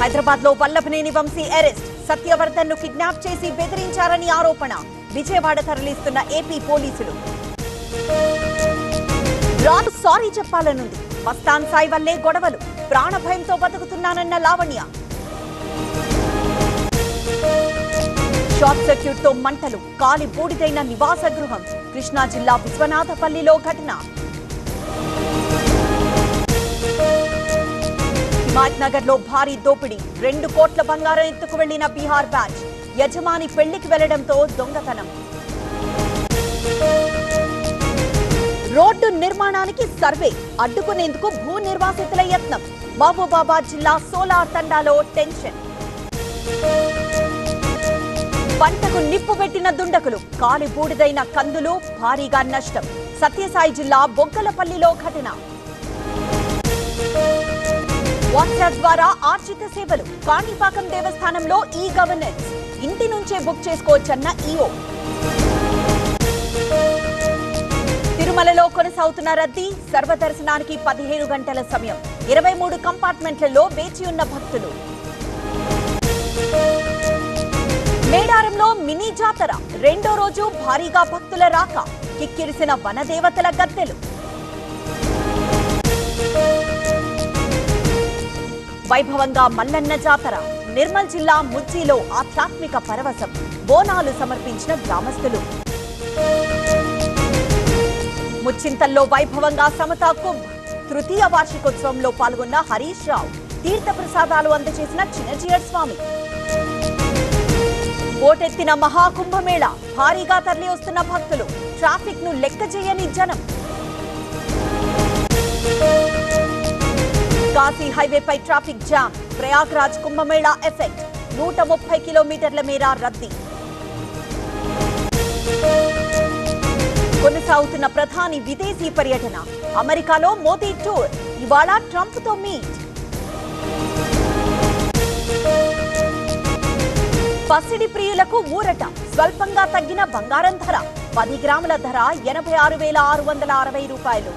హైదరాబాద్ లో వల్లభనేని వంశీ అరెస్ట్. సత్యవర్ధన్ ను కిడ్నాప్ చేసి బెదిరించారని ఆరోపణ. విజయవాడ తరలిస్తున్న ఏపీ పోలీసులు. రాను సారీ చెప్పాలనుంది. మస్తాన్ సాయి వల్లే గొడవలు. ప్రాణభయంతో బతుకుతున్నానన్న లావణ్య. షార్ట్ సర్క్యూట్ తో మంటలు. కాలి బూడిదైన నివాస గృహం. కృష్ణా జిల్లా విశ్వనాథపల్లిలో ఘటన. హిమాయత్ నగర్ లో భారీ దోపిడీ. 2 కోట్ల బంగారం ఎత్తుకు వెళ్లిన బీహార్ బ్యాచ్. యజమాని పెళ్లికి వెళ్లడంతో దొంగతనం. రోడ్డు నిర్మాణానికి సర్వే అడ్డుకునేందుకు భూ నిర్వాసితుల యత్నం. మహబూబాబాద్ జిల్లా సోలార్ తండాలో టెన్షన్. పంటకు నిప్పు పెట్టిన దుండకులు. కాలి బూడిదైన కందులు. భారీగా నష్టం. సత్యసాయి జిల్లా బొగ్గలపల్లిలో ఘటన. వాట్సాప్ ద్వారా ఆర్జిత సేవలు. కాణిపాకం దేవస్థానంలో ఈ గవర్నెన్స్. ఇంటి నుంచే బుక్ చేసుకోవచ్చన్న ఈఓ. తిరుమలలో కొనసాగుతున్న రద్దీ. సర్వదర్శనానికి 15 గంటల సమయం. 23 కంపార్ట్మెంట్లలో వేచి ఉన్న భక్తులు. మేడారంలో మినీ జాతర. 2వ రోజు భారీగా భక్తుల రాక. కిక్కిరిసిన వనదేవతల గద్దెలు. వైభవంగా మల్లన్న జాతర. నిర్మల్ జిల్లా ముజ్జిలో ఆధ్యాత్మిక పరవశం. బోనాలు సమర్పించిన గ్రామస్తులు. ముచ్చింతల్లో వైభవంగా సమతా కుంభ్. తృతీయ వార్షికోత్సవంలో పాల్గొన్న హరీష్ రావు. తీర్థ ప్రసాదాలు అందజేసిన చిన్నజీయర్ స్వామి. పోటెత్తిన మహాకుంభమేళ. భారీగా తరలి వస్తున్న భక్తులు. ట్రాఫిక్ ను లెక్క చేయని జనం. Kashi హైవేపై traffic jam. Prayagraj Kumbh Mela effect. 130 కిలోమీటర్ల మేర రద్దీ. కొనసాగుతున్న ప్రధాని విదేశీ పర్యటన. అమెరికాలో మోదీ టూర్. ఇవాళ ట్రంప్ తో మీట్. పసిడి ప్రియులకు ఊరట. స్వల్పంగా తగ్గిన బంగారం ధర. 10 గ్రాముల ధర 86,660 రూపాయలు.